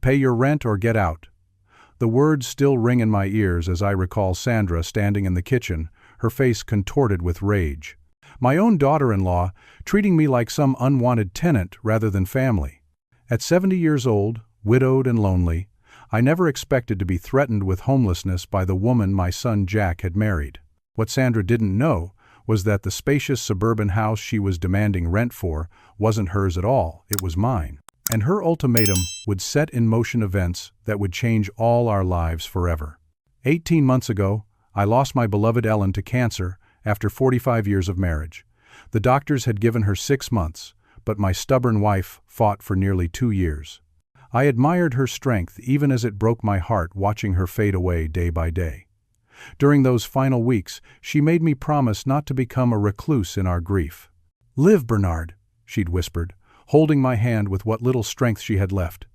Pay your rent or get out." The words still ring in my ears as I recall Sandra standing in the kitchen, her face contorted with rage. My own daughter-in-law treating me like some unwanted tenant rather than family. At 70 years old, widowed and lonely, I never expected to be threatened with homelessness by the woman my son Jack had married. What Sandra didn't know was that the spacious suburban house she was demanding rent for wasn't hers at all, it was mine. And her ultimatum would set in motion events that would change all our lives forever. 18 months ago, I lost my beloved Ellen to cancer after 45 years of marriage. The doctors had given her 6 months, but my stubborn wife fought for nearly 2 years. I admired her strength even as it broke my heart watching her fade away day by day. During those final weeks, she made me promise not to become a recluse in our grief. "Live, Bernard," she'd whispered, holding my hand with what little strength she had left.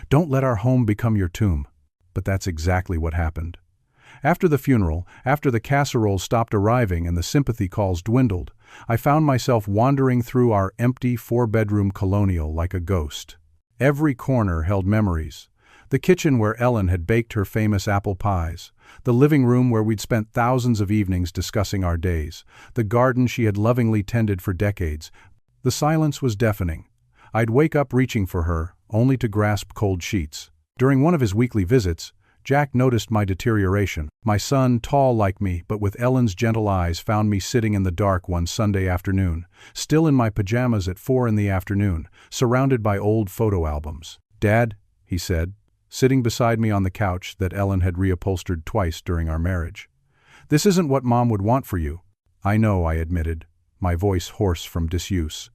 "Don't let our home become your tomb." But that's exactly what happened. After the funeral, after the casseroles stopped arriving and the sympathy calls dwindled, I found myself wandering through our empty 4-bedroom colonial like a ghost. Every corner held memories. The kitchen where Ellen had baked her famous apple pies, the living room where we'd spent thousands of evenings discussing our days, the garden she had lovingly tended for decades. The silence was deafening. I'd wake up reaching for her, only to grasp cold sheets. During one of his weekly visits, Jack noticed my deterioration. My son, tall like me but with Ellen's gentle eyes, found me sitting in the dark one Sunday afternoon, still in my pajamas at 4 in the afternoon, surrounded by old photo albums. "Dad," he said, sitting beside me on the couch that Ellen had reupholstered twice during our marriage, "this isn't what Mom would want for you." "I know," I admitted, my voice hoarse from disuse.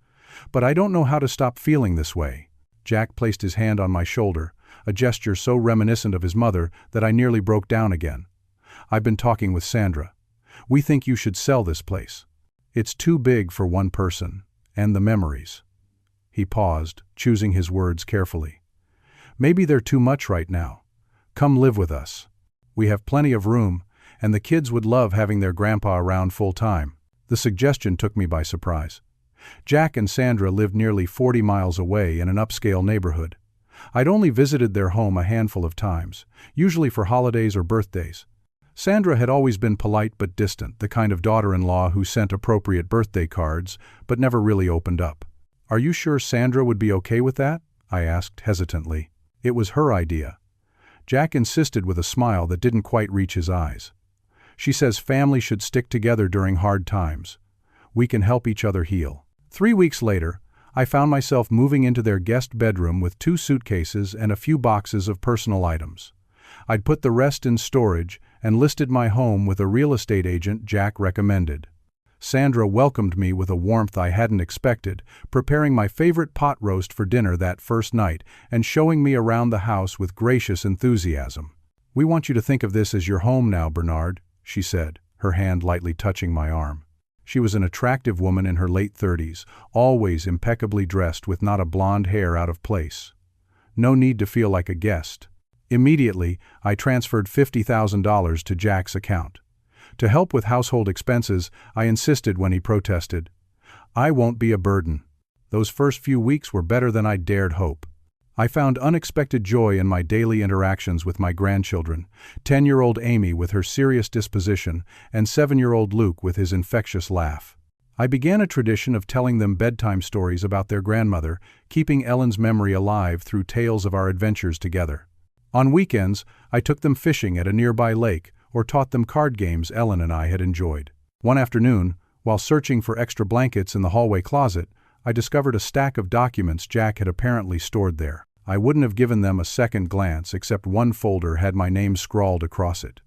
"But I don't know how to stop feeling this way." Jack placed his hand on my shoulder, a gesture so reminiscent of his mother that I nearly broke down again. "I've been talking with Sandra. We think you should sell this place. It's too big for one person, and the memories." He paused, choosing his words carefully. "Maybe they're too much right now. Come live with us. We have plenty of room, and the kids would love having their grandpa around full time." The suggestion took me by surprise. Jack and Sandra lived nearly 40 miles away in an upscale neighborhood. I'd only visited their home a handful of times, usually for holidays or birthdays. Sandra had always been polite but distant, the kind of daughter-in-law who sent appropriate birthday cards but never really opened up. "Are you sure Sandra would be okay with that?" I asked hesitantly. It was her idea. Jack insisted with a smile that didn't quite reach his eyes. "She says family should stick together during hard times. We can help each other heal." 3 weeks later, I found myself moving into their guest bedroom with 2 suitcases and a few boxes of personal items. I'd put the rest in storage and listed my home with a real estate agent Jack recommended. Sandra welcomed me with a warmth I hadn't expected, preparing my favorite pot roast for dinner that first night and showing me around the house with gracious enthusiasm. "We want you to think of this as your home now, Bernard," she said, her hand lightly touching my arm. She was an attractive woman in her late 30s, always impeccably dressed with not a blonde hair out of place. No need to feel like a guest. Immediately, I transferred $50,000 to Jack's account. To help with household expenses, I insisted when he protested. "I won't be a burden." Those first few weeks were better than I dared hope. I found unexpected joy in my daily interactions with my grandchildren, 10-year-old Amy with her serious disposition and 7-year-old Luke with his infectious laugh. I began a tradition of telling them bedtime stories about their grandmother, keeping Ellen's memory alive through tales of our adventures together. On weekends, I took them fishing at a nearby lake or taught them card games Ellen and I had enjoyed. One afternoon, while searching for extra blankets in the hallway closet, I discovered a stack of documents Jack had apparently stored there. I wouldn't have given them a second glance except one folder had my name scrawled across it.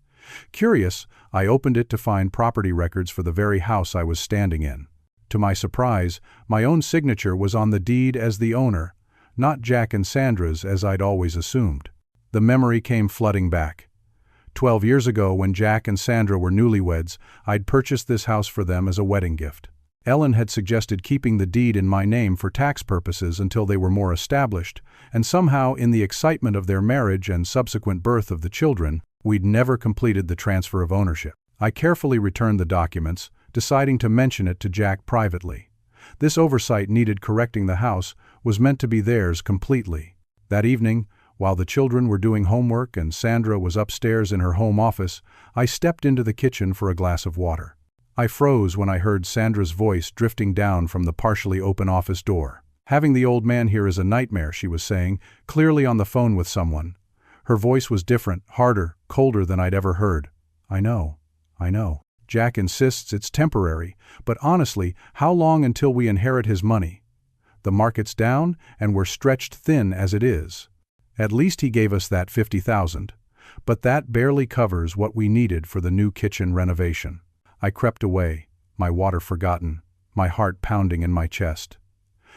Curious, I opened it to find property records for the very house I was standing in. To my surprise, my own signature was on the deed as the owner, not Jack and Sandra's as I'd always assumed. The memory came flooding back. 12 years ago, when Jack and Sandra were newlyweds, I'd purchased this house for them as a wedding gift. Ellen had suggested keeping the deed in my name for tax purposes until they were more established, and somehow in the excitement of their marriage and subsequent birth of the children, we'd never completed the transfer of ownership. I carefully returned the documents, deciding to mention it to Jack privately. This oversight needed correcting. The house was meant to be theirs completely. That evening, While the children were doing homework and Sandra was upstairs in her home office, I stepped into the kitchen for a glass of water. I froze when I heard Sandra's voice drifting down from the partially open office door. "Having the old man here is a nightmare," she was saying, clearly on the phone with someone. Her voice was different, harder, colder than I'd ever heard. I know. Jack insists it's temporary, but honestly, how long until we inherit his money? The market's down, and we're stretched thin as it is. At least he gave us that $50,000. But that barely covers what we needed for the new kitchen renovation. I crept away, my water forgotten, my heart pounding in my chest.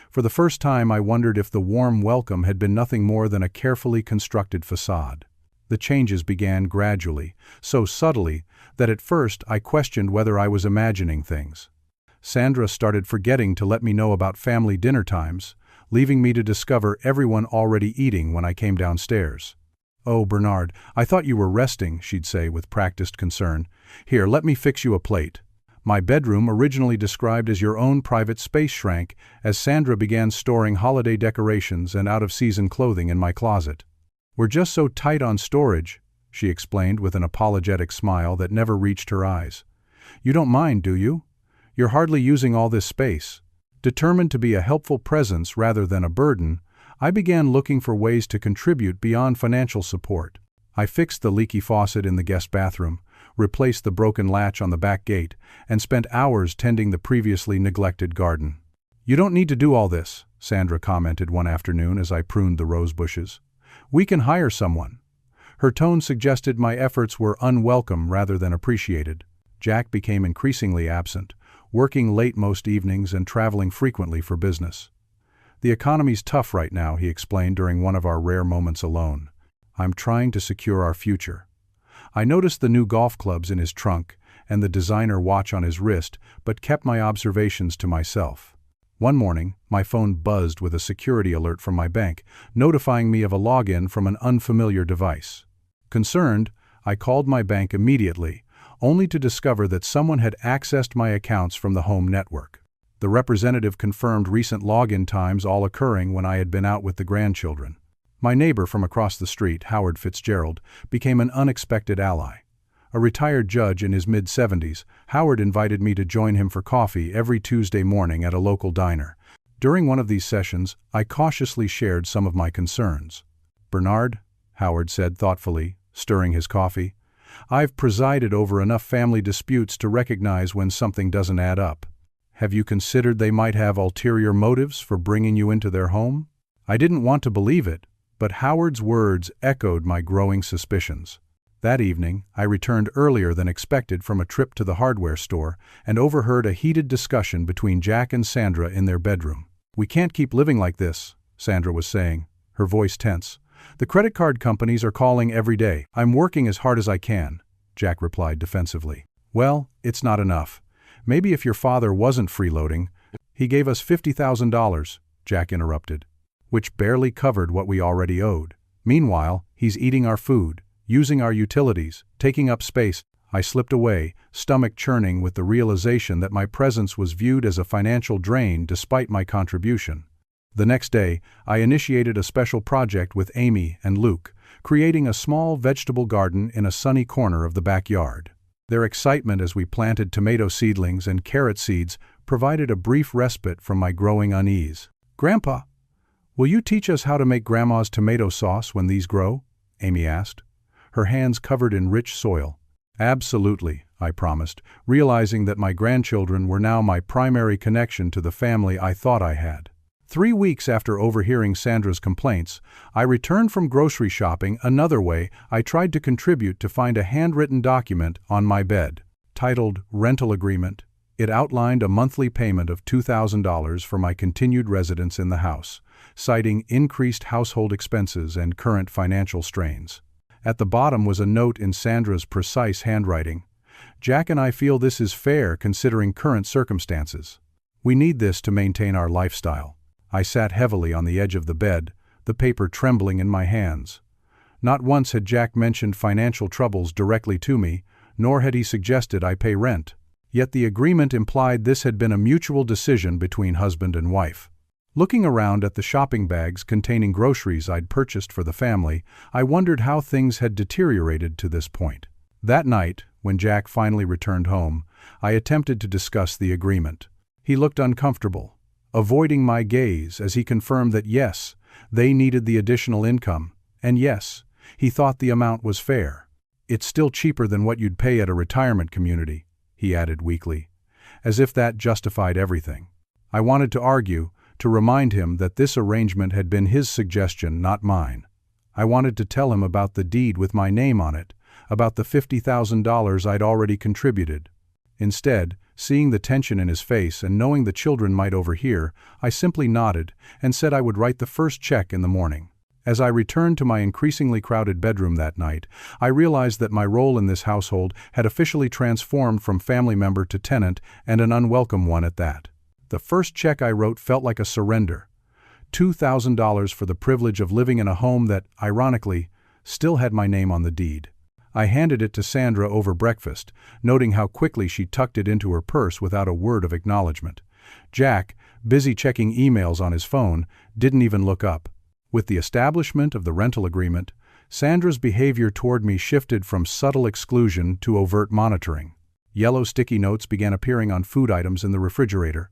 For the first time I wondered if the warm welcome had been nothing more than a carefully constructed facade. The changes began gradually, so subtly that at first I questioned whether I was imagining things. Sandra started forgetting to let me know about family dinner times, leaving me to discover everyone already eating when I came downstairs. "Oh, Bernard, I thought you were resting," she'd say with practiced concern. "Here, let me fix you a plate." My bedroom, originally described as your own private space, shrank as Sandra began storing holiday decorations and out-of-season clothing in my closet. "We're just so tight on storage," she explained with an apologetic smile that never reached her eyes. "You don't mind, do you? You're hardly using all this space." Determined to be a helpful presence rather than a burden, I began looking for ways to contribute beyond financial support. I fixed the leaky faucet in the guest bathroom, replaced the broken latch on the back gate, and spent hours tending the previously neglected garden. "You don't need to do all this," Sandra commented one afternoon as I pruned the rose bushes. "We can hire someone." Her tone suggested my efforts were unwelcome rather than appreciated. Jack became increasingly absent, working late most evenings and traveling frequently for business. "The economy's tough right now," he explained during one of our rare moments alone. "I'm trying to secure our future." I noticed the new golf clubs in his trunk and the designer watch on his wrist, but kept my observations to myself. One morning, my phone buzzed with a security alert from my bank, notifying me of a login from an unfamiliar device. Concerned, I called my bank immediately, only to discover that someone had accessed my accounts from the home network. The representative confirmed recent login times, all occurring when I had been out with the grandchildren. My neighbor from across the street, Howard Fitzgerald, became an unexpected ally. A retired judge in his mid-70s, Howard invited me to join him for coffee every Tuesday morning at a local diner. During one of these sessions, I cautiously shared some of my concerns. "Bernard," Howard said thoughtfully, stirring his coffee, "I've presided over enough family disputes to recognize when something doesn't add up. Have you considered they might have ulterior motives for bringing you into their home?" I didn't want to believe it, but Howard's words echoed my growing suspicions. That evening, I returned earlier than expected from a trip to the hardware store and overheard a heated discussion between Jack and Sandra in their bedroom. "We can't keep living like this," Sandra was saying, her voice tense. "The credit card companies are calling every day." "I'm working as hard as I can," Jack replied defensively. "Well, it's not enough. Maybe if your father wasn't freeloading." "He gave us $50,000, Jack interrupted, "which barely covered what we already owed. Meanwhile, he's eating our food, using our utilities, taking up space." I slipped away, stomach churning with the realization that my presence was viewed as a financial drain despite my contribution. The next day, I initiated a special project with Amy and Luke, creating a small vegetable garden in a sunny corner of the backyard. Their excitement as we planted tomato seedlings and carrot seeds provided a brief respite from my growing unease. "Grandpa, will you teach us how to make Grandma's tomato sauce when these grow?" Amy asked, her hands covered in rich soil. "Absolutely," I promised, realizing that my grandchildren were now my primary connection to the family I thought I had. 3 weeks after overhearing Sandra's complaints, I returned from grocery shopping another way. I tried to contribute to find a handwritten document on my bed. Titled Rental Agreement, it outlined a monthly payment of $2,000 for my continued residence in the house, citing increased household expenses and current financial strains. At the bottom was a note in Sandra's precise handwriting. "Jack and I feel this is fair considering current circumstances. We need this to maintain our lifestyle." I sat heavily on the edge of the bed, the paper trembling in my hands. Not once had Jack mentioned financial troubles directly to me, nor had he suggested I pay rent. Yet the agreement implied this had been a mutual decision between husband and wife. Looking around at the shopping bags containing groceries I'd purchased for the family, I wondered how things had deteriorated to this point. That night, when Jack finally returned home, I attempted to discuss the agreement. He looked uncomfortable, avoiding my gaze as he confirmed that yes, they needed the additional income, and yes, he thought the amount was fair. "It's still cheaper than what you'd pay at a retirement community," he added weakly, as if that justified everything. I wanted to argue, to remind him that this arrangement had been his suggestion, not mine. I wanted to tell him about the deed with my name on it, about the $50,000 I'd already contributed. Instead, seeing the tension in his face and knowing the children might overhear, I simply nodded and said I would write the first check in the morning. As I returned to my increasingly crowded bedroom that night, I realized that my role in this household had officially transformed from family member to tenant, and an unwelcome one at that. The first check I wrote felt like a surrender. $2,000 for the privilege of living in a home that, ironically, still had my name on the deed. I handed it to Sandra over breakfast, noting how quickly she tucked it into her purse without a word of acknowledgement. Jack, busy checking emails on his phone, didn't even look up. With the establishment of the rental agreement, Sandra's behavior toward me shifted from subtle exclusion to overt monitoring. Yellow sticky notes began appearing on food items in the refrigerator.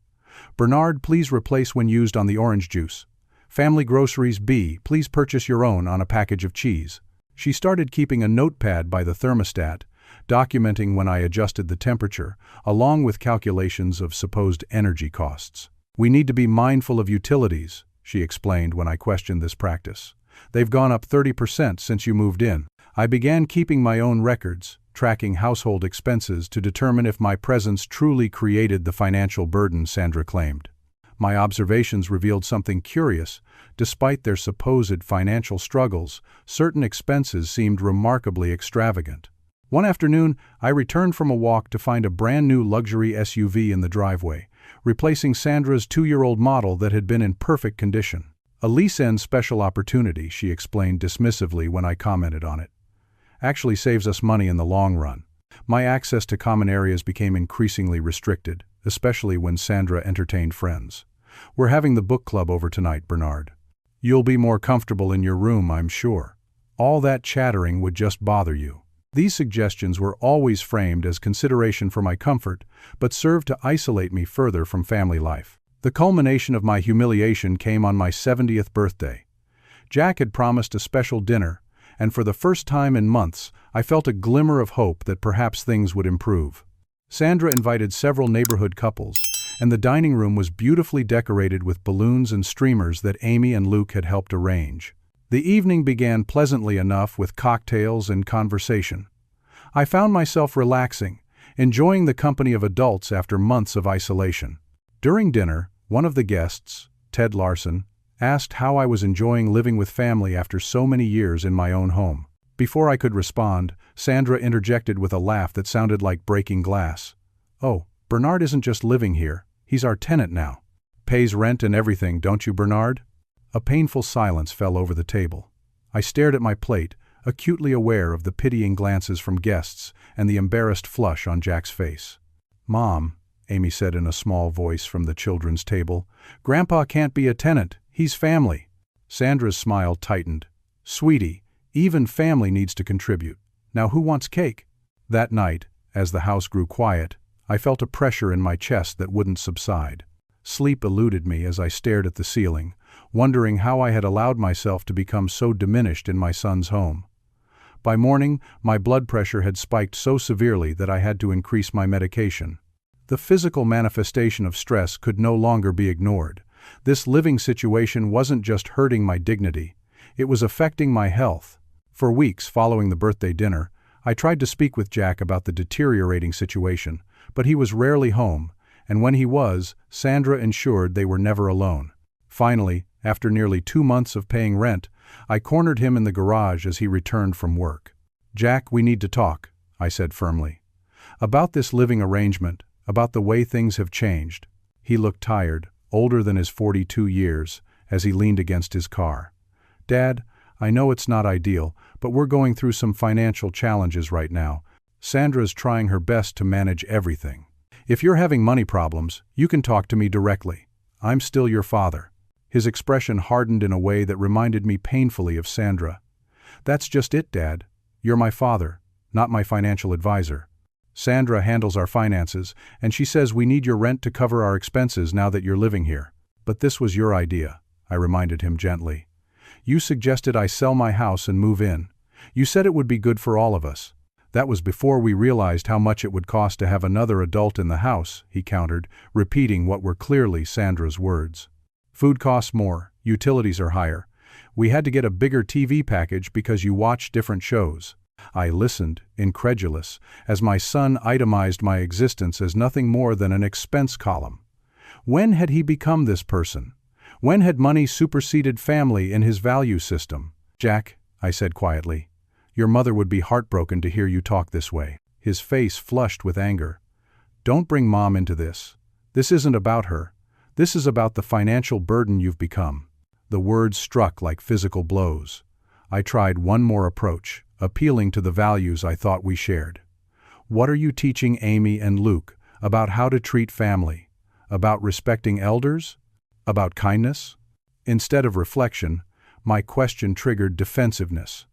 "Bernard, please replace when used on the orange juice. Family groceries B, please purchase your own on a package of cheese." She started keeping a notepad by the thermostat, documenting when I adjusted the temperature, along with calculations of supposed energy costs. "We need to be mindful of utilities," she explained when I questioned this practice. "They've gone up 30% since you moved in." I began keeping my own records, tracking household expenses to determine if my presence truly created the financial burden Sandra claimed. My observations revealed something curious. Despite their supposed financial struggles, certain expenses seemed remarkably extravagant. One afternoon, I returned from a walk to find a brand-new luxury SUV in the driveway, replacing Sandra's 2-year-old model that had been in perfect condition. "A lease-end special opportunity," she explained dismissively when I commented on it. "Actually saves us money in the long run." My access to common areas became increasingly restricted, especially when Sandra entertained friends. "We're having the book club over tonight, Bernard. You'll be more comfortable in your room, I'm sure. All that chattering would just bother you." These suggestions were always framed as consideration for my comfort, but served to isolate me further from family life. The culmination of my humiliation came on my 70th birthday. Jack had promised a special dinner, and for the first time in months, I felt a glimmer of hope that perhaps things would improve. Sandra invited several neighborhood couples, and the dining room was beautifully decorated with balloons and streamers that Amy and Luke had helped arrange. The evening began pleasantly enough with cocktails and conversation. I found myself relaxing, enjoying the company of adults after months of isolation. During dinner, one of the guests, Ted Larson, asked how I was enjoying living with family after so many years in my own home. Before I could respond, Sandra interjected with a laugh that sounded like breaking glass. "Oh, Bernard isn't just living here, he's our tenant now. Pays rent and everything, don't you, Bernard?" A painful silence fell over the table. I stared at my plate, acutely aware of the pitying glances from guests and the embarrassed flush on Jack's face. "Mom," Amy said in a small voice from the children's table, "Grandpa can't be a tenant, he's family." Sandra's smile tightened. "Sweetie, even family needs to contribute. Now who wants cake?" That night, as the house grew quiet, I felt a pressure in my chest that wouldn't subside. Sleep eluded me as I stared at the ceiling, wondering how I had allowed myself to become so diminished in my son's home. By morning, my blood pressure had spiked so severely that I had to increase my medication. The physical manifestation of stress could no longer be ignored. This living situation wasn't just hurting my dignity, it was affecting my health. For weeks following the birthday dinner, I tried to speak with Jack about the deteriorating situation, but he was rarely home, and when he was, Sandra ensured they were never alone. Finally, after nearly 2 months of paying rent, I cornered him in the garage as he returned from work. "Jack, we need to talk," I said firmly. "About this living arrangement, about the way things have changed." He looked tired, older than his 42 years, as he leaned against his car. "Dad, I know it's not ideal, but we're going through some financial challenges right now. Sandra's trying her best to manage everything. If you're having money problems, you can talk to me directly. I'm still your father." His expression hardened in a way that reminded me painfully of Sandra. "That's just it, Dad. You're my father, not my financial advisor. Sandra handles our finances, and she says we need your rent to cover our expenses now that you're living here. But this was your idea," I reminded him gently. "You suggested I sell my house and move in. You said it would be good for all of us." "That was before we realized how much it would cost to have another adult in the house," he countered, repeating what were clearly Sandra's words. "Food costs more, utilities are higher. We had to get a bigger TV package because you watch different shows." I listened, incredulous, as my son itemized my existence as nothing more than an expense column. When had he become this person? When had money superseded family in his value system? "Jack," I said quietly, "your mother would be heartbroken to hear you talk this way." His face flushed with anger. "Don't bring Mom into this. This isn't about her. This is about the financial burden you've become." The words struck like physical blows. I tried one more approach, appealing to the values I thought we shared. "What are you teaching Amy and Luke about how to treat family? About respecting elders? About kindness?" Instead of reflection, my question triggered defensiveness.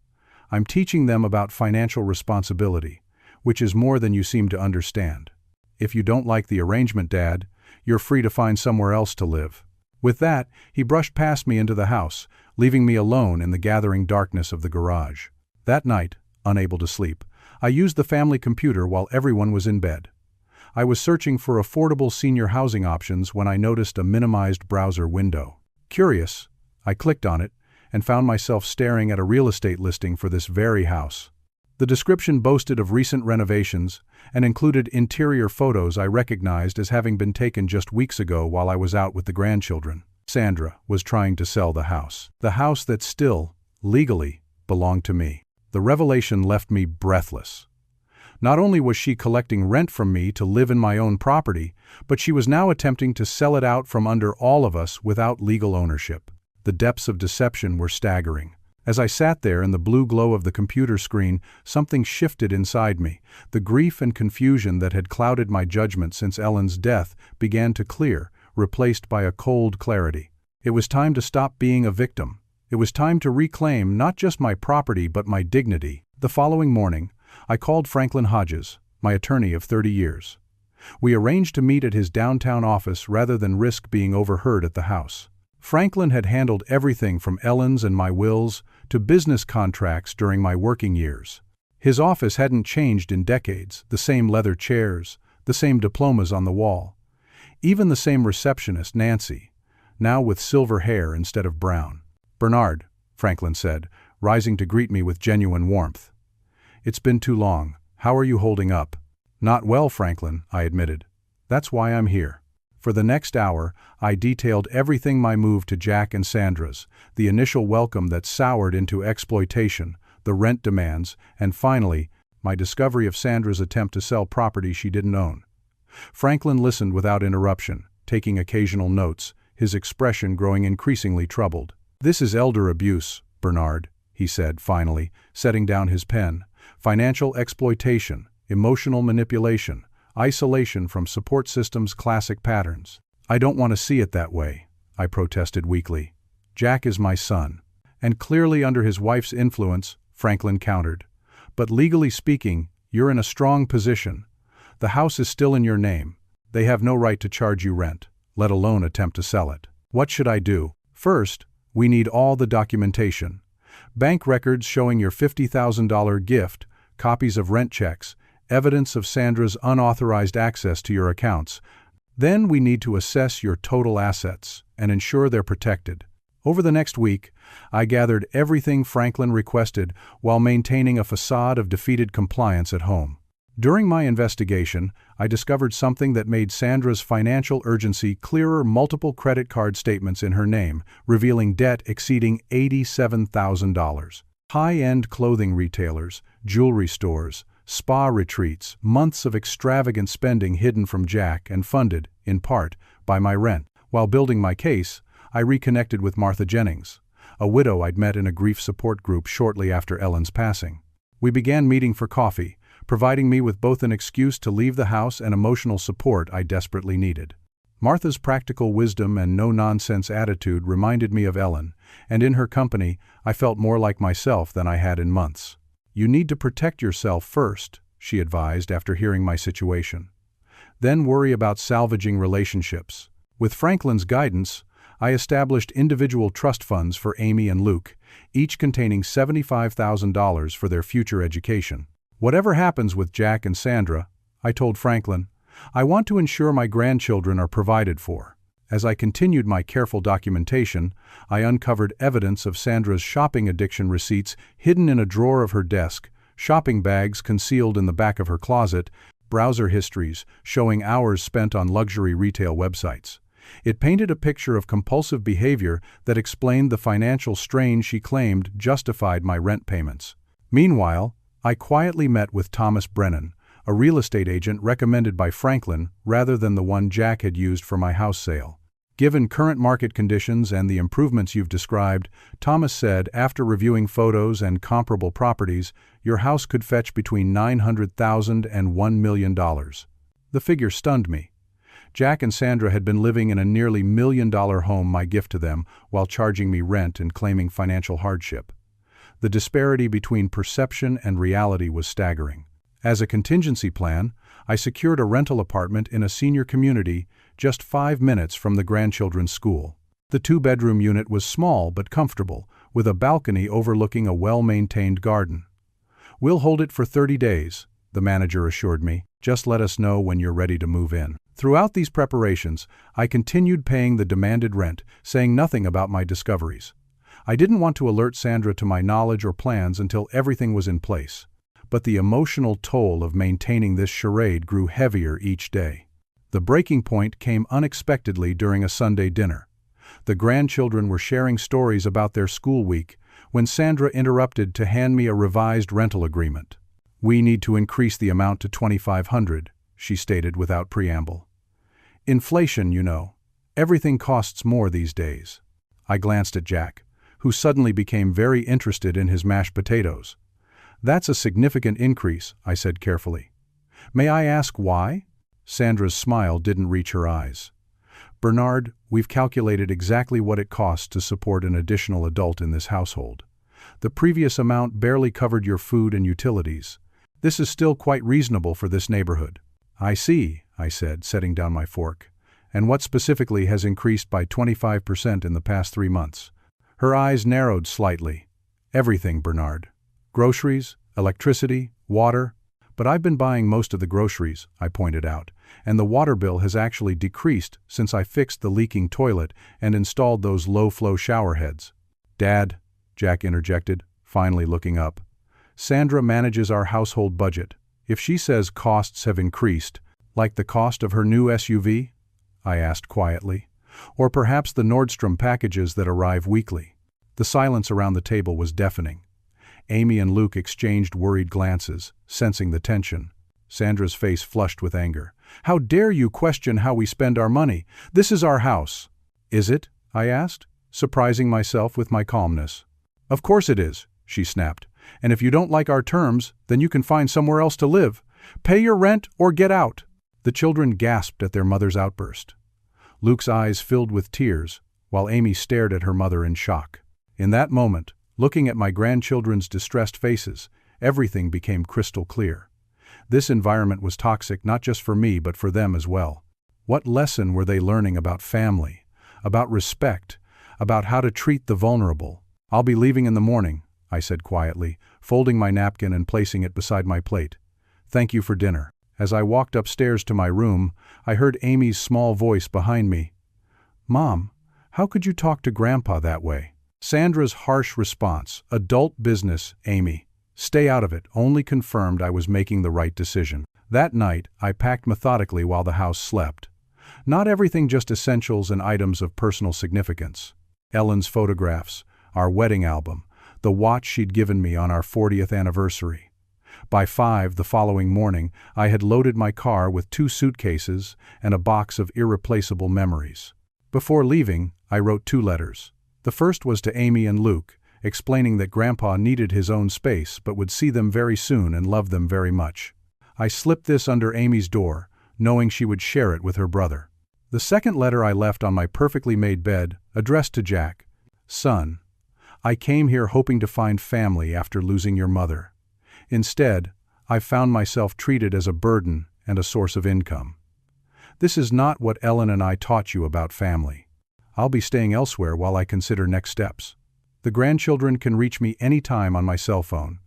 "I'm teaching them about financial responsibility, which is more than you seem to understand. If you don't like the arrangement, Dad, you're free to find somewhere else to live." With that, he brushed past me into the house, leaving me alone in the gathering darkness of the garage. That night, unable to sleep, I used the family computer while everyone was in bed. I was searching for affordable senior housing options when I noticed a minimized browser window. Curious, I clicked on it and found myself staring at a real estate listing for this very house. The description boasted of recent renovations and included interior photos I recognized as having been taken just weeks ago while I was out with the grandchildren. Sandra was trying to sell the house that still, legally, belonged to me. The revelation left me breathless. Not only was she collecting rent from me to live in my own property, but she was now attempting to sell it out from under all of us without legal ownership. The depths of deception were staggering. As I sat there in the blue glow of the computer screen, something shifted inside me. The grief and confusion that had clouded my judgment since Ellen's death began to clear, replaced by a cold clarity. It was time to stop being a victim. It was time to reclaim not just my property but my dignity. The following morning, I called Franklin Hodges, my attorney of 30 years. We arranged to meet at his downtown office rather than risk being overheard at the house. Franklin had handled everything from Ellen's and my wills to business contracts during my working years. His office hadn't changed in decades, the same leather chairs, the same diplomas on the wall. Even the same receptionist, Nancy, now with silver hair instead of brown. "Bernard," Franklin said, rising to greet me with genuine warmth. "It's been too long. How are you holding up?" "Not well, Franklin," I admitted. "That's why I'm here." For the next hour, I detailed everything: my move to Jack and Sandra's, the initial welcome that soured into exploitation, the rent demands, and finally, my discovery of Sandra's attempt to sell property she didn't own. Franklin listened without interruption, taking occasional notes, his expression growing increasingly troubled. "This is elder abuse, Bernard," he said finally, setting down his pen. "Financial exploitation, emotional manipulation, isolation from support systems' classic patterns." "I don't want to see it that way," I protested weakly. "Jack is my son." "And clearly under his wife's influence," Franklin countered. "But legally speaking, you're in a strong position. The house is still in your name. They have no right to charge you rent, let alone attempt to sell it." "What should I do?" "First, we need all the documentation. Bank records showing your $50,000 gift, copies of rent checks, evidence of Sandra's unauthorized access to your accounts. Then we need to assess your total assets and ensure they're protected." Over the next week, I gathered everything Franklin requested while maintaining a facade of defeated compliance at home. During my investigation, I discovered something that made Sandra's financial urgency clearer: multiple credit card statements in her name, revealing debt exceeding $87,000. High-end clothing retailers, jewelry stores, spa retreats, months of extravagant spending hidden from Jack and funded, in part, by my rent. While building my case, I reconnected with Martha Jennings, a widow I'd met in a grief support group shortly after Ellen's passing. We began meeting for coffee, providing me with both an excuse to leave the house and emotional support I desperately needed. Martha's practical wisdom and no-nonsense attitude reminded me of Ellen, and in her company, I felt more like myself than I had in months. "You need to protect yourself first," she advised after hearing my situation. "Then worry about salvaging relationships." With Franklin's guidance, I established individual trust funds for Amy and Luke, each containing $75,000 for their future education. "Whatever happens with Jack and Sandra," I told Franklin, "I want to ensure my grandchildren are provided for." As I continued my careful documentation, I uncovered evidence of Sandra's shopping addiction receipts hidden in a drawer of her desk, shopping bags concealed in the back of her closet, browser histories showing hours spent on luxury retail websites. It painted a picture of compulsive behavior that explained the financial strain she claimed justified my rent payments. Meanwhile, I quietly met with Thomas Brennan, a real estate agent recommended by Franklin rather than the one Jack had used for my house sale. "Given current market conditions and the improvements you've described," Thomas said after reviewing photos and comparable properties, "your house could fetch between $900,000 and $1 million. The figure stunned me. Jack and Sandra had been living in a nearly $1 million home, my gift to them, while charging me rent and claiming financial hardship. The disparity between perception and reality was staggering. As a contingency plan, I secured a rental apartment in a senior community just 5 minutes from the grandchildren's school. The 2-bedroom unit was small but comfortable, with a balcony overlooking a well-maintained garden. "We'll hold it for 30 days, the manager assured me. "Just let us know when you're ready to move in." Throughout these preparations, I continued paying the demanded rent, saying nothing about my discoveries. I didn't want to alert Sandra to my knowledge or plans until everything was in place. But the emotional toll of maintaining this charade grew heavier each day. The breaking point came unexpectedly during a Sunday dinner. The grandchildren were sharing stories about their school week when Sandra interrupted to hand me a revised rental agreement. "We need to increase the amount to $2,500, she stated without preamble. "Inflation, you know. Everything costs more these days." I glanced at Jack, who suddenly became very interested in his mashed potatoes. "That's a significant increase," I said carefully. "May I ask why?" Sandra's smile didn't reach her eyes. "Bernard, we've calculated exactly what it costs to support an additional adult in this household. The previous amount barely covered your food and utilities. This is still quite reasonable for this neighborhood." "I see," I said, setting down my fork. "And what specifically has increased by 25% in the past 3 months?" Her eyes narrowed slightly. "Everything, Bernard. Groceries, electricity, water. But I've been buying most of the groceries," I pointed out, "and the water bill has actually decreased since I fixed the leaking toilet and installed those low-flow shower heads." "Dad," Jack interjected, finally looking up, "Sandra manages our household budget. If she says costs have increased, like the cost of her new SUV?" I asked quietly. "Or perhaps the Nordstrom packages that arrive weekly?" The silence around the table was deafening. Amy and Luke exchanged worried glances, sensing the tension. Sandra's face flushed with anger. "How dare you question how we spend our money? This is our house." "Is it?" I asked, surprising myself with my calmness. "Of course it is," she snapped. "And if you don't like our terms, then you can find somewhere else to live. Pay your rent or get out." The children gasped at their mother's outburst. Luke's eyes filled with tears, while Amy stared at her mother in shock. In that moment, looking at my grandchildren's distressed faces, everything became crystal clear. This environment was toxic not just for me but for them as well. What lesson were they learning about family, about respect, about how to treat the vulnerable? "I'll be leaving in the morning," I said quietly, folding my napkin and placing it beside my plate. "Thank you for dinner." As I walked upstairs to my room, I heard Amy's small voice behind me. "Mom, how could you talk to Grandpa that way?" Sandra's harsh response, "Adult business, Amy. Stay out of it," only confirmed I was making the right decision. That night, I packed methodically while the house slept. Not everything, just essentials and items of personal significance. Ellen's photographs, our wedding album, the watch she'd given me on our 40th anniversary. By 5 the following morning, I had loaded my car with 2 suitcases and a box of irreplaceable memories. Before leaving, I wrote 2 letters. The first was to Amy and Luke, explaining that Grandpa needed his own space but would see them very soon and love them very much. I slipped this under Amy's door, knowing she would share it with her brother. The second letter I left on my perfectly made bed, addressed to Jack. Son, I came here hoping to find family after losing your mother. Instead, I've found myself treated as a burden and a source of income. This is not what Ellen and I taught you about family. I'll be staying elsewhere while I consider next steps. The grandchildren can reach me anytime on my cell phone.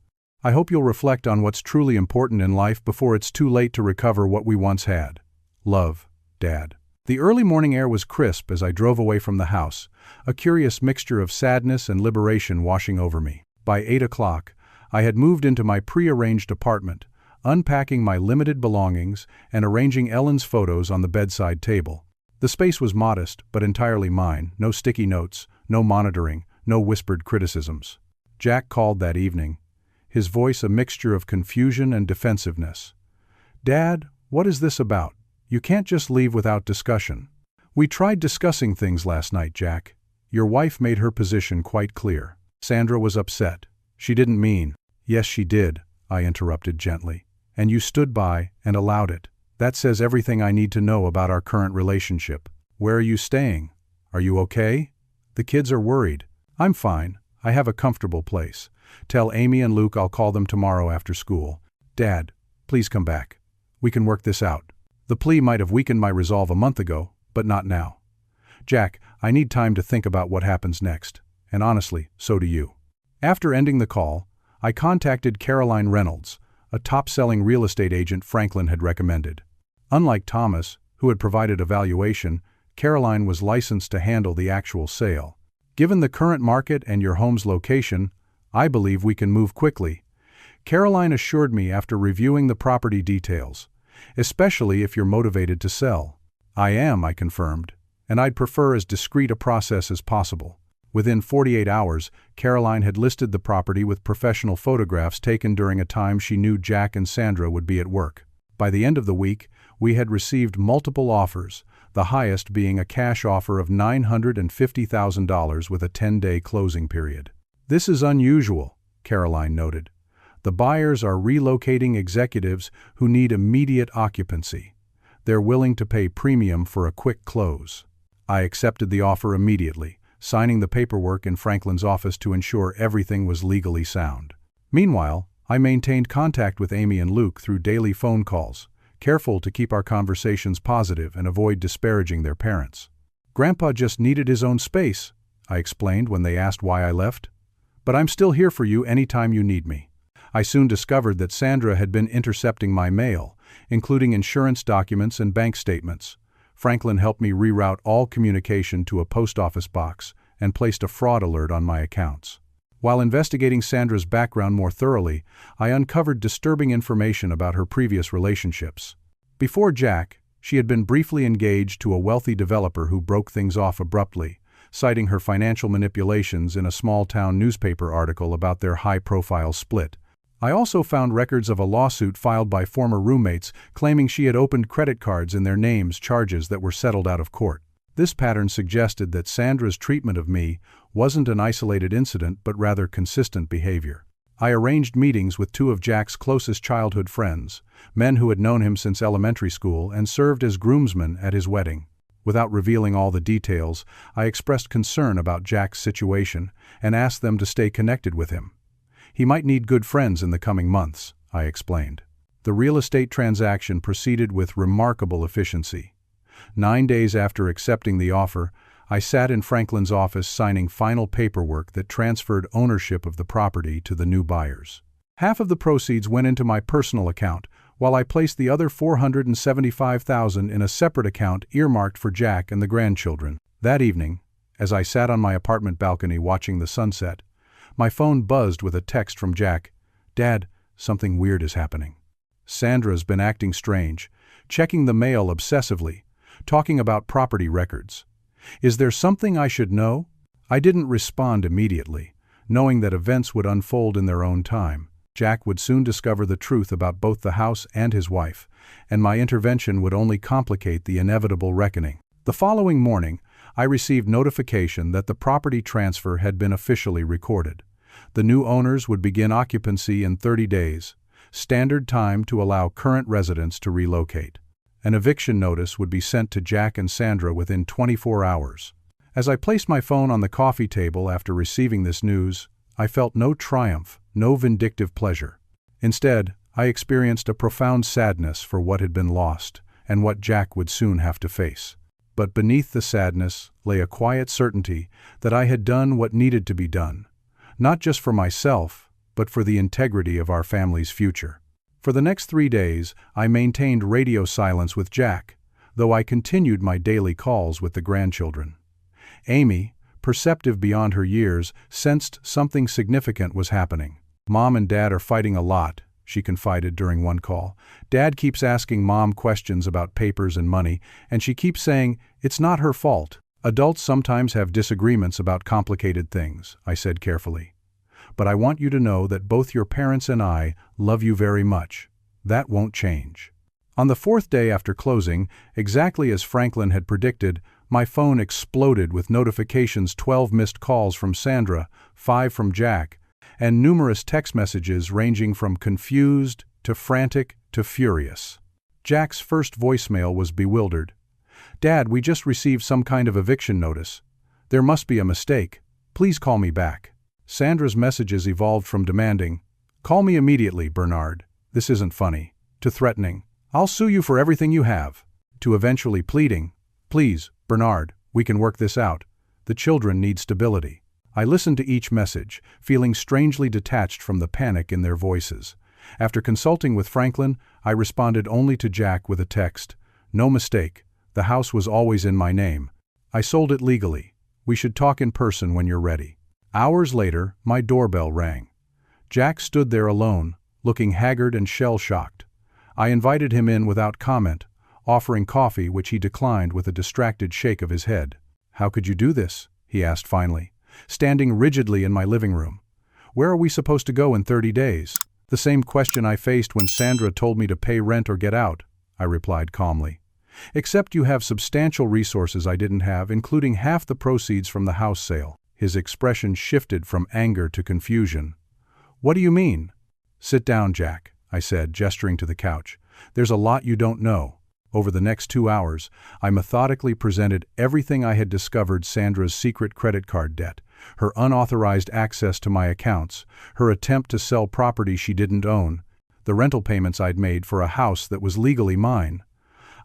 I hope you'll reflect on what's truly important in life before it's too late to recover what we once had. Love, Dad. The early morning air was crisp as I drove away from the house, a curious mixture of sadness and liberation washing over me. By 8 o'clock, I had moved into my pre-arranged apartment, unpacking my limited belongings and arranging Ellen's photos on the bedside table. The space was modest, but entirely mine, no sticky notes, no monitoring, no whispered criticisms. Jack called that evening, his voice a mixture of confusion and defensiveness. Dad, what is this about? You can't just leave without discussion. We tried discussing things last night, Jack. Your wife made her position quite clear. Sandra was upset. She didn't mean. Yes, she did, I interrupted gently. And you stood by and allowed it. That says everything I need to know about our current relationship. Where are you staying? Are you okay? The kids are worried. I'm fine. I have a comfortable place. Tell Amy and Luke I'll call them tomorrow after school. Dad, please come back. We can work this out. The plea might have weakened my resolve a month ago, but not now. Jack, I need time to think about what happens next. And honestly, so do you. After ending the call, I contacted Caroline Reynolds, a top-selling real estate agent Franklin had recommended. Unlike Thomas, who had provided a valuation, Caroline was licensed to handle the actual sale. Given the current market and your home's location, I believe we can move quickly. Caroline assured me after reviewing the property details, especially if you're motivated to sell. I am, I confirmed, and I'd prefer as discreet a process as possible. Within 48 hours, Caroline had listed the property with professional photographs taken during a time she knew Jack and Sandra would be at work. By the end of the week, we had received multiple offers, the highest being a cash offer of $950,000 with a 10-day closing period. This is unusual, Caroline noted. The buyers are relocating executives who need immediate occupancy. They're willing to pay premium for a quick close. I accepted the offer immediately, signing the paperwork in Franklin's office to ensure everything was legally sound. Meanwhile, I maintained contact with Amy and Luke through daily phone calls, careful to keep our conversations positive and avoid disparaging their parents. Grandpa just needed his own space, I explained when they asked why I left. But I'm still here for you anytime you need me. I soon discovered that Sandra had been intercepting my mail, including insurance documents and bank statements. Franklin helped me reroute all communication to a post office box and placed a fraud alert on my accounts. While investigating Sandra's background more thoroughly, I uncovered disturbing information about her previous relationships. Before Jack, she had been briefly engaged to a wealthy developer who broke things off abruptly, citing her financial manipulations in a small-town newspaper article about their high-profile split. I also found records of a lawsuit filed by former roommates claiming she had opened credit cards in their names, charges that were settled out of court. This pattern suggested that Sandra's treatment of me wasn't an isolated incident but rather consistent behavior. I arranged meetings with two of Jack's closest childhood friends, men who had known him since elementary school and served as groomsmen at his wedding. Without revealing all the details, I expressed concern about Jack's situation and asked them to stay connected with him. He might need good friends in the coming months, I explained. The real estate transaction proceeded with remarkable efficiency. 9 days after accepting the offer, I sat in Franklin's office signing final paperwork that transferred ownership of the property to the new buyers. Half of the proceeds went into my personal account, while I placed the other $475,000 in a separate account earmarked for Jack and the grandchildren. That evening, as I sat on my apartment balcony watching the sunset, my phone buzzed with a text from Jack. Dad, something weird is happening. Sandra's been acting strange, checking the mail obsessively, talking about property records. Is there something I should know? I didn't respond immediately, knowing that events would unfold in their own time. Jack would soon discover the truth about both the house and his wife, and my intervention would only complicate the inevitable reckoning. The following morning, I received notification that the property transfer had been officially recorded. The new owners would begin occupancy in 30 days, standard time to allow current residents to relocate. An eviction notice would be sent to Jack and Sandra within 24 hours. As I placed my phone on the coffee table after receiving this news, I felt no triumph, no vindictive pleasure. Instead, I experienced a profound sadness for what had been lost and what Jack would soon have to face. But beneath the sadness lay a quiet certainty that I had done what needed to be done, not just for myself, but for the integrity of our family's future. For the next 3 days, I maintained radio silence with Jack, though I continued my daily calls with the grandchildren. Amy, perceptive beyond her years, sensed something significant was happening. "Mom and Dad are fighting a lot," she confided during one call. "Dad keeps asking Mom questions about papers and money, and she keeps saying it's not her fault." "Adults sometimes have disagreements about complicated things," I said carefully. "But I want you to know that both your parents and I love you very much. That won't change." On the 4th day after closing, exactly as Franklin had predicted, my phone exploded with notifications: 12 missed calls from Sandra, 5 from Jack, and numerous text messages ranging from confused to frantic to furious. Jack's first voicemail was bewildered. "Dad, we just received some kind of eviction notice. There must be a mistake. Please call me back." Sandra's messages evolved from demanding, "Call me immediately, Bernard. This isn't funny," to threatening, "I'll sue you for everything you have," to eventually pleading, "Please, Bernard, we can work this out. The children need stability." I listened to each message, feeling strangely detached from the panic in their voices. After consulting with Franklin, I responded only to Jack with a text, "No mistake, the house was always in my name. I sold it legally. We should talk in person when you're ready." Hours later, my doorbell rang. Jack stood there alone, looking haggard and shell-shocked. I invited him in without comment, offering coffee which he declined with a distracted shake of his head. "How could you do this?" he asked finally, standing rigidly in my living room. "Where are we supposed to go in 30 days? "The same question I faced when Sandra told me to pay rent or get out," I replied calmly. "Except you have substantial resources I didn't have, including half the proceeds from the house sale." His expression shifted from anger to confusion. "What do you mean?" "Sit down, Jack," I said, gesturing to the couch. "There's a lot you don't know." Over the next 2 hours, I methodically presented everything I had discovered: Sandra's secret credit card debt, her unauthorized access to my accounts, her attempt to sell property she didn't own, the rental payments I'd made for a house that was legally mine.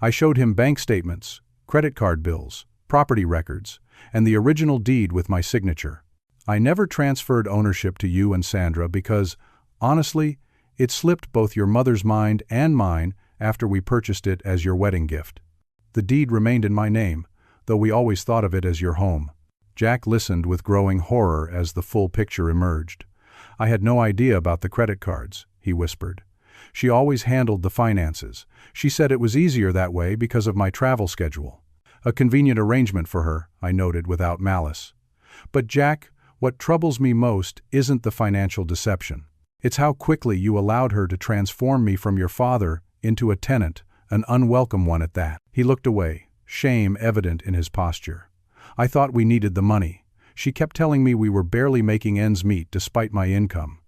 I showed him bank statements, credit card bills, property records, and the original deed with my signature. I never transferred ownership to you and Sandra because, honestly, it slipped both your mother's mind and mine after we purchased it as your wedding gift. The deed remained in my name, though we always thought of it as your home." Jack listened with growing horror as the full picture emerged. "I had no idea about the credit cards," he whispered. "She always handled the finances. She said it was easier that way because of my travel schedule." "A convenient arrangement for her," I noted without malice. "But Jack, what troubles me most isn't the financial deception. It's how quickly you allowed her to transform me from your father into a tenant, an unwelcome one at that." He looked away, shame evident in his posture. "I thought we needed the money. She kept telling me we were barely making ends meet despite my income.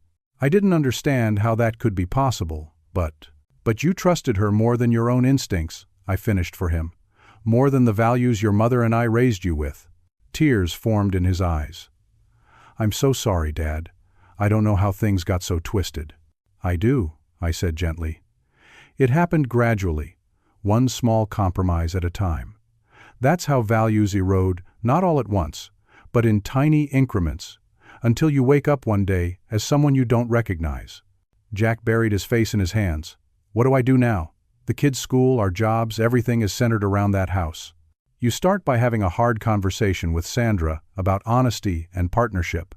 I didn't understand how that could be possible, but you trusted her more than your own instincts," I finished for him. "More than the values your mother and I raised you with." Tears formed in his eyes. "I'm so sorry, Dad. I don't know how things got so twisted." "I do," I said gently. "It happened gradually, one small compromise at a time. That's how values erode, not all at once, but in tiny increments, until you wake up one day as someone you don't recognize." Jack buried his face in his hands. "What do I do now? The kids' school, our jobs, everything is centered around that house." "You start by having a hard conversation with Sandra about honesty and partnership.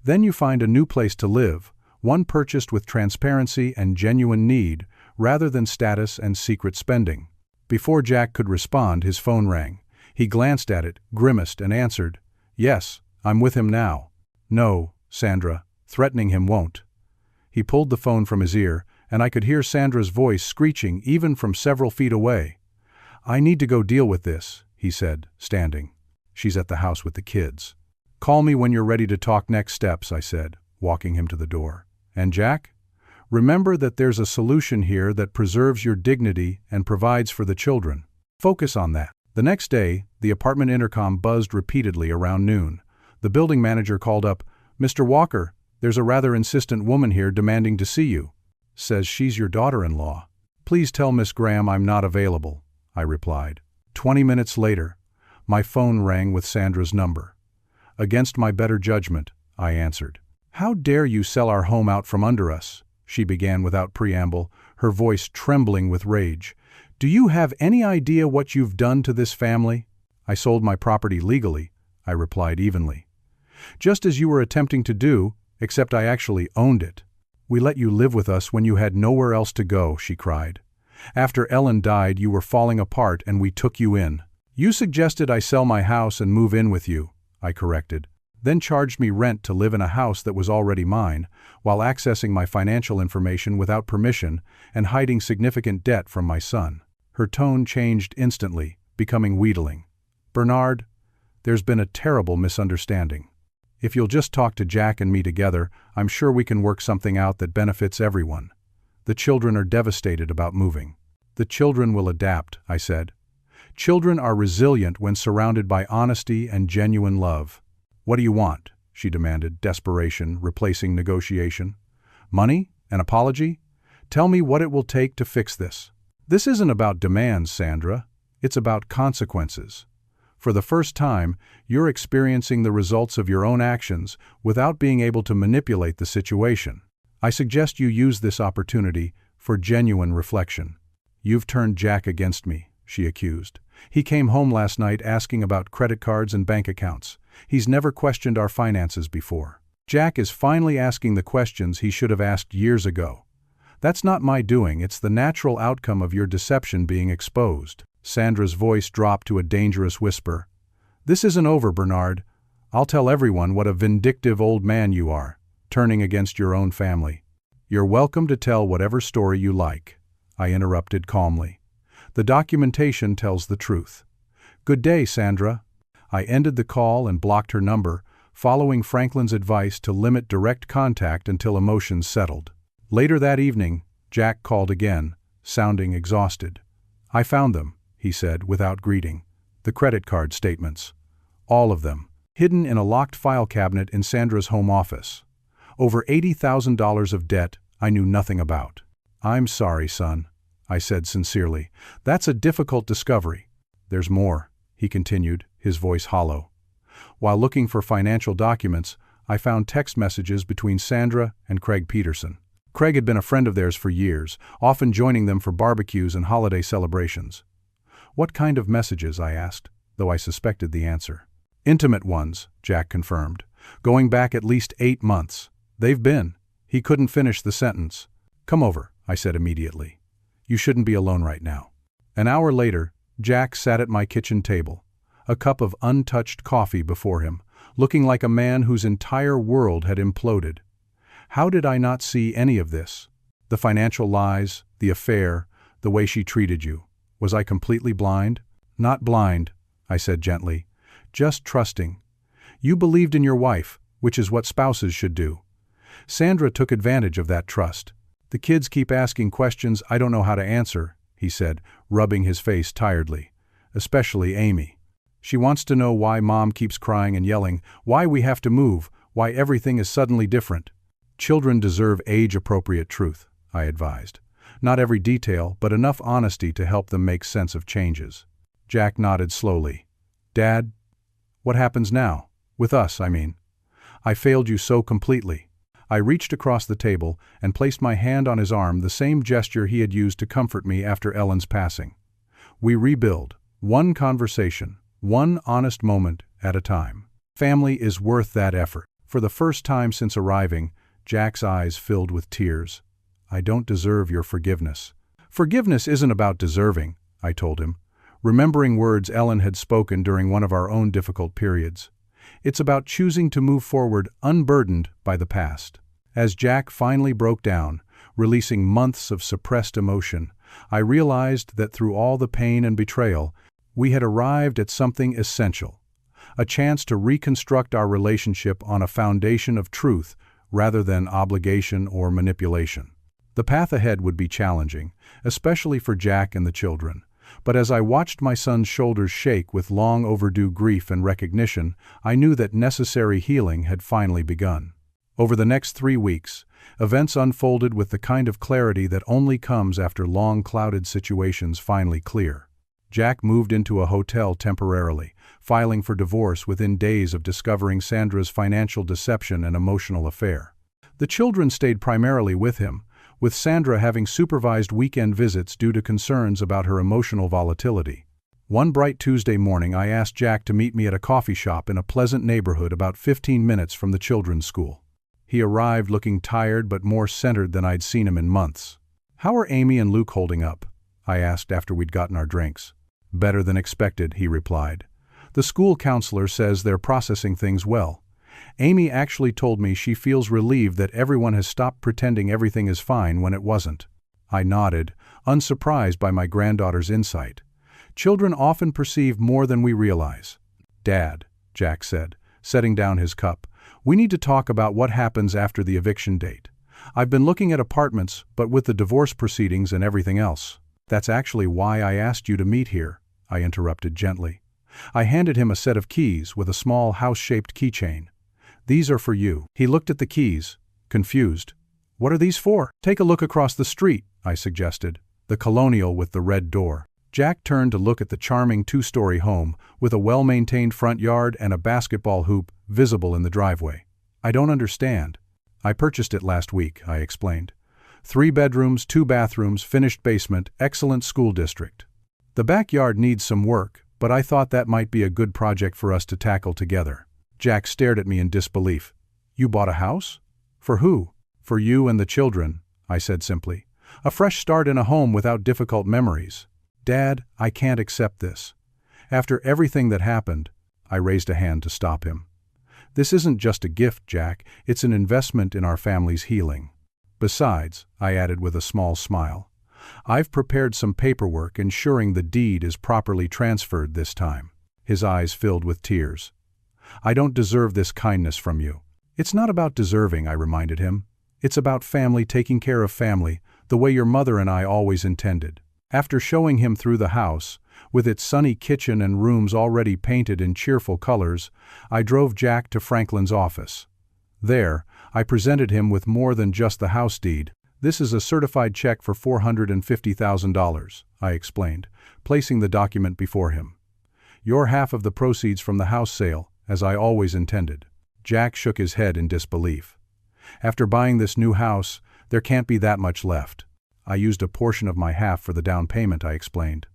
Then you find a new place to live, one purchased with transparency and genuine need, rather than status and secret spending." Before Jack could respond, his phone rang. He glanced at it, grimaced, and answered, "Yes, I'm with him now." "No, Sandra, threatening him won't." He pulled the phone from his ear, and I could hear Sandra's voice screeching even from several feet away. "I need to go deal with this," he said, standing. "She's at the house with the kids." "Call me when you're ready to talk next steps," I said, walking him to the door. "And Jack? Remember that there's a solution here that preserves your dignity and provides for the children. Focus on that. The next day, the apartment intercom buzzed repeatedly around noon. The building manager called up, "Mr. Walker, there's a rather insistent woman here demanding to see you. Says she's your daughter-in-law. Please tell Miss Graham I'm not available," I replied. 20 minutes later, my phone rang with Sandra's number. Against my better judgment, I answered. "How dare you sell our home out from under us?" she began without preamble, her voice trembling with rage. "Do you have any idea what you've done to this family?" "I sold my property legally," I replied evenly. "Just as you were attempting to do, except I actually owned it." "We let you live with us when you had nowhere else to go," she cried. "After Ellen died, you were falling apart and we took you in." "You suggested I sell my house and move in with you," I corrected, then charged me rent to live in a house that was already mine, while accessing my financial information without permission and hiding significant debt from my son. Her tone changed instantly, becoming wheedling. "Bernard, there's been a terrible misunderstanding. If you'll just talk to Jack and me together, I'm sure we can work something out that benefits everyone. The children are devastated about moving." "The children will adapt," I said. "Children are resilient when surrounded by honesty and genuine love." "What do you want?" she demanded, desperation replacing negotiation. "Money? An apology? Tell me what it will take to fix this." "This isn't about demands, Sandra. It's about consequences. For the first time, you're experiencing the results of your own actions without being able to manipulate the situation. I suggest you use this opportunity for genuine reflection." "You've turned Jack against me," she accused. "He came home last night asking about credit cards and bank accounts. He's never questioned our finances before. Jack is finally asking the questions he should have asked years ago. That's not my doing, it's the natural outcome of your deception being exposed." Sandra's voice dropped to a dangerous whisper. "This isn't over, Bernard. I'll tell everyone what a vindictive old man you are, turning against your own family." "You're welcome to tell whatever story you like," I interrupted calmly. "The documentation tells the truth. Good day, Sandra." I ended the call and blocked her number, following Franklin's advice to limit direct contact until emotions settled. Later that evening, Jack called again, sounding exhausted. "I found them," he said without greeting. "The credit card statements. All of them. Hidden in a locked file cabinet in Sandra's home office. Over $80,000 of debt I knew nothing about." "I'm sorry, son," I said sincerely. "That's a difficult discovery." "There's more," he continued, his voice hollow. "While looking for financial documents, I found text messages between Sandra and Craig Peterson. Craig had been a friend of theirs for years, often joining them for barbecues and holiday celebrations." "What kind of messages?" I asked, though I suspected the answer. "Intimate ones," Jack confirmed. "Going back at least 8 months. They've been." He couldn't finish the sentence. "Come over," I said immediately. "You shouldn't be alone right now." An hour later, Jack sat at my kitchen table, a cup of untouched coffee before him, looking like a man whose entire world had imploded. How did I not see any of this? The financial lies, the affair, the way she treated you. Was I completely blind? "Not blind," I said gently. "Just trusting. You believed in your wife, which is what spouses should do. Sandra took advantage of that trust. The kids keep asking questions I don't know how to answer," he said, rubbing his face tiredly. "Especially Amy. She wants to know why Mom keeps crying and yelling, why we have to move, why everything is suddenly different." "Children deserve age-appropriate truth," I advised. "Not every detail, but enough honesty to help them make sense of changes." Jack nodded slowly. "Dad, what happens now? With us, I mean. I failed you so completely." I reached across the table and placed my hand on his arm, the same gesture he had used to comfort me after Ellen's passing. "We rebuild, one conversation, one honest moment at a time. Family is worth that effort." For the first time since arriving, Jack's eyes filled with tears. "I don't deserve your forgiveness." "Forgiveness isn't about deserving," I told him, remembering words Ellen had spoken during one of our own difficult periods. "It's about choosing to move forward unburdened by the past." As Jack finally broke down, releasing months of suppressed emotion, I realized that through all the pain and betrayal, we had arrived at something essential, a chance to reconstruct our relationship on a foundation of truth rather than obligation or manipulation. The path ahead would be challenging, especially for Jack and the children. But as I watched my son's shoulders shake with long overdue grief and recognition, I knew that necessary healing had finally begun. Over the next 3 weeks, events unfolded with the kind of clarity that only comes after long clouded situations finally clear. Jack moved into a hotel temporarily, filing for divorce within days of discovering Sandra's financial deception and emotional affair. The children stayed primarily with him, with Sandra having supervised weekend visits due to concerns about her emotional volatility. One bright Tuesday morning, I asked Jack to meet me at a coffee shop in a pleasant neighborhood about 15 minutes from the children's school. He arrived looking tired but more centered than I'd seen him in months. "How are Amy and Luke holding up?" I asked after we'd gotten our drinks. "Better than expected," he replied. "The school counselor says they're processing things well. Amy actually told me she feels relieved that everyone has stopped pretending everything is fine when it wasn't." I nodded, unsurprised by my granddaughter's insight. Children often perceive more than we realize. "Dad," Jack said, setting down his cup, "we need to talk about what happens after the eviction date. I've been looking at apartments, but with the divorce proceedings and everything else." "That's actually why I asked you to meet here," I interrupted gently. I handed him a set of keys with a small house-shaped keychain. "These are for you." He looked at the keys, confused. "What are these for?" "Take a look across the street," I suggested. "The colonial with the red door." Jack turned to look at the charming 2-story home, with a well-maintained front yard and a basketball hoop visible in the driveway. "I don't understand." "I purchased it last week," I explained. 3 bedrooms, 2 bathrooms, finished basement, excellent school district. "The backyard needs some work, but I thought that might be a good project for us to tackle together." Jack stared at me in disbelief. "You bought a house? For who?" "For you and the children," I said simply. "A fresh start in a home without difficult memories." "Dad, I can't accept this. After everything that happened," I raised a hand to stop him. "This isn't just a gift, Jack, it's an investment in our family's healing. Besides," I added with a small smile, "I've prepared some paperwork ensuring the deed is properly transferred this time." His eyes filled with tears. "I don't deserve this kindness from you." "It's not about deserving," I reminded him. "It's about family taking care of family, the way your mother and I always intended." After showing him through the house, with its sunny kitchen and rooms already painted in cheerful colors, I drove Jack to Franklin's office. There, I presented him with more than just the house deed. "This is a certified check for $450,000, I explained, placing the document before him. "Your half of the proceeds from the house sale, as I always intended." Jack shook his head in disbelief. "After buying this new house, there can't be that much left." "I used a portion of my half for the down payment," I explained.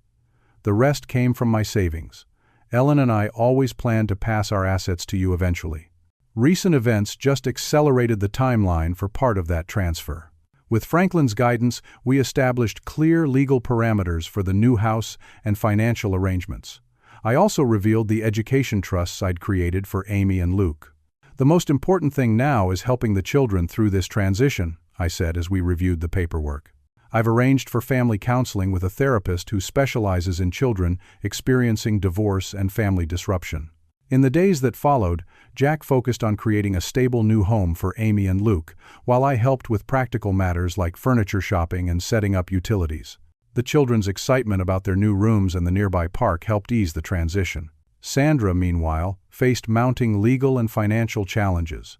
"The rest came from my savings. Ellen and I always planned to pass our assets to you eventually. Recent events just accelerated the timeline for part of that transfer." With Franklin's guidance, we established clear legal parameters for the new house and financial arrangements. I also revealed the education trusts I'd created for Amy and Luke. "The most important thing now is helping the children through this transition," I said as we reviewed the paperwork. "I've arranged for family counseling with a therapist who specializes in children experiencing divorce and family disruption." In the days that followed, Jack focused on creating a stable new home for Amy and Luke, while I helped with practical matters like furniture shopping and setting up utilities. The children's excitement about their new rooms and the nearby park helped ease the transition. Sandra, meanwhile, faced mounting legal and financial challenges.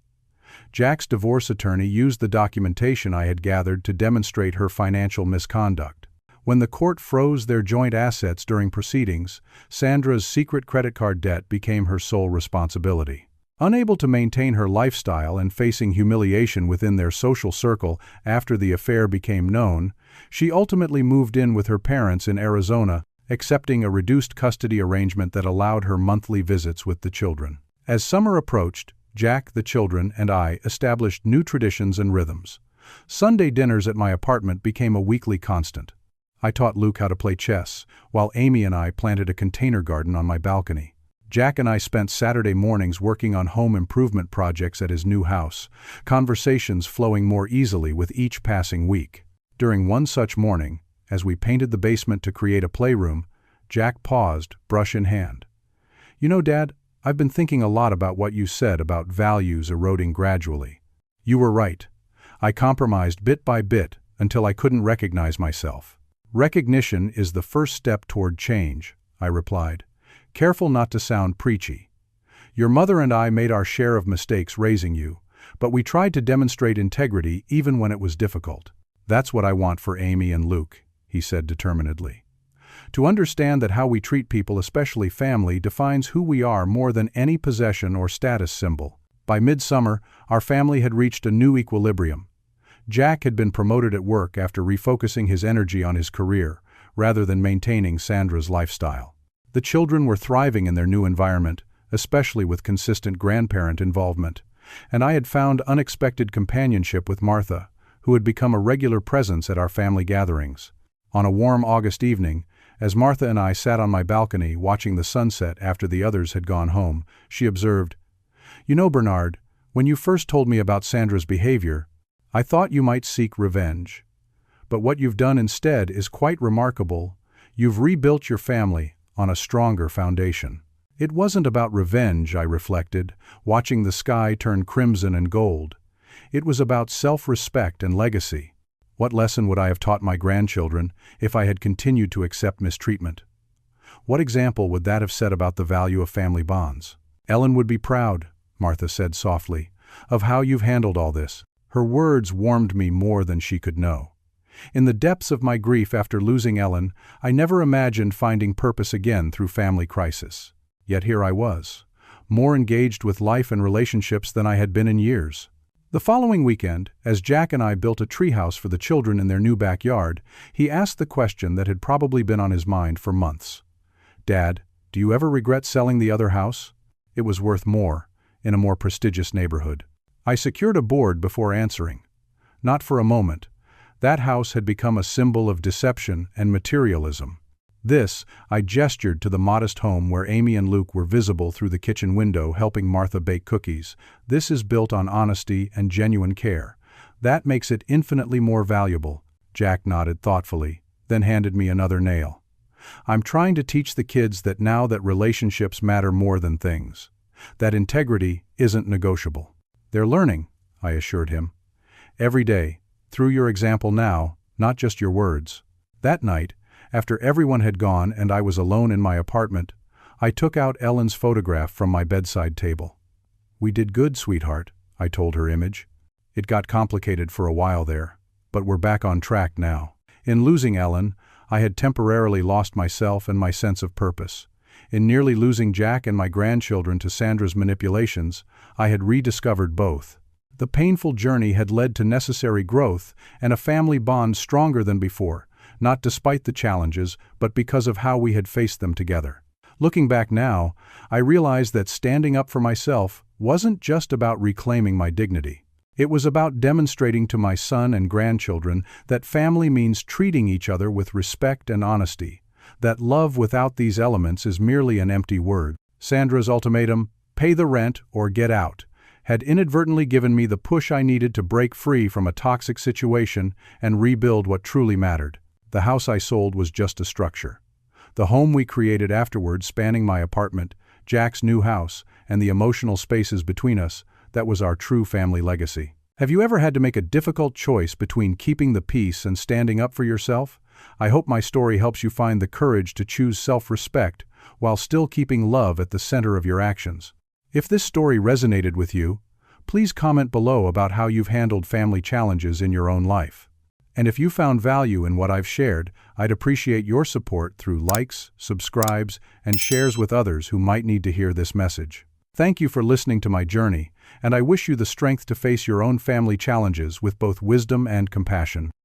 Jack's divorce attorney used the documentation I had gathered to demonstrate her financial misconduct. When the court froze their joint assets during proceedings, Sandra's secret credit card debt became her sole responsibility. Unable to maintain her lifestyle and facing humiliation within their social circle after the affair became known, she ultimately moved in with her parents in Arizona, accepting a reduced custody arrangement that allowed her monthly visits with the children. As summer approached, Jack, the children, and I established new traditions and rhythms. Sunday dinners at my apartment became a weekly constant. I taught Luke how to play chess, while Amy and I planted a container garden on my balcony. Jack and I spent Saturday mornings working on home improvement projects at his new house, conversations flowing more easily with each passing week. During one such morning, as we painted the basement to create a playroom, Jack paused, brush in hand. "You know, Dad, I've been thinking a lot about what you said about values eroding gradually. You were right. I compromised bit by bit, until I couldn't recognize myself. Recognition is the first step toward change, I replied, careful not to sound preachy. Your mother and I made our share of mistakes raising you, but we tried to demonstrate integrity even when it was difficult. That's what I want for Amy and Luke, he said determinedly. To understand that how we treat people, especially family, defines who we are more than any possession or status symbol. By midsummer, our family had reached a new equilibrium. Jack had been promoted at work after refocusing his energy on his career, rather than maintaining Sandra's lifestyle. The children were thriving in their new environment, especially with consistent grandparent involvement, and I had found unexpected companionship with Martha, who had become a regular presence at our family gatherings. On a warm August evening, as Martha and I sat on my balcony watching the sunset after the others had gone home, she observed, "You know, Bernard, when you first told me about Sandra's behavior, I thought you might seek revenge. But what you've done instead is quite remarkable. You've rebuilt your family on a stronger foundation." It wasn't about revenge, I reflected, watching the sky turn crimson and gold. It was about self-respect and legacy. What lesson would I have taught my grandchildren if I had continued to accept mistreatment? What example would that have set about the value of family bonds? "Ellen would be proud," Martha said softly, "of how you've handled all this." Her words warmed me more than she could know. In the depths of my grief after losing Ellen, I never imagined finding purpose again through family crisis. Yet here I was, more engaged with life and relationships than I had been in years. The following weekend, as Jack and I built a treehouse for the children in their new backyard, he asked the question that had probably been on his mind for months. "Dad, do you ever regret selling the other house?" It was worth more, in a more prestigious neighborhood. I secured a board before answering. Not for a moment. That house had become a symbol of deception and materialism. This, I gestured to the modest home where Amy and Luke were visible through the kitchen window helping Martha bake cookies. This is built on honesty and genuine care. That makes it infinitely more valuable. Jack nodded thoughtfully, then handed me another nail. I'm trying to teach the kids that now that relationships matter more than things. That integrity isn't negotiable. They're learning, I assured him. Every day, through your example now, not just your words. That night, after everyone had gone and I was alone in my apartment, I took out Ellen's photograph from my bedside table. "We did good, sweetheart," I told her image. "It got complicated for a while there, but we're back on track now." In losing Ellen, I had temporarily lost myself and my sense of purpose. In nearly losing Jack and my grandchildren to Sandra's manipulations, I had rediscovered both. The painful journey had led to necessary growth and a family bond stronger than before, not despite the challenges, but because of how we had faced them together. Looking back now, I realized that standing up for myself wasn't just about reclaiming my dignity. It was about demonstrating to my son and grandchildren that family means treating each other with respect and honesty, that love without these elements is merely an empty word. Sandra's ultimatum, "Pay the rent or get out," had inadvertently given me the push I needed to break free from a toxic situation and rebuild what truly mattered. The house I sold was just a structure. The home we created afterward, spanning my apartment, Jack's new house, and the emotional spaces between us, that was our true family legacy. Have you ever had to make a difficult choice between keeping the peace and standing up for yourself? I hope my story helps you find the courage to choose self-respect while still keeping love at the center of your actions. If this story resonated with you, please comment below about how you've handled family challenges in your own life. And if you found value in what I've shared, I'd appreciate your support through likes, subscribes, and shares with others who might need to hear this message. Thank you for listening to my journey, and I wish you the strength to face your own family challenges with both wisdom and compassion.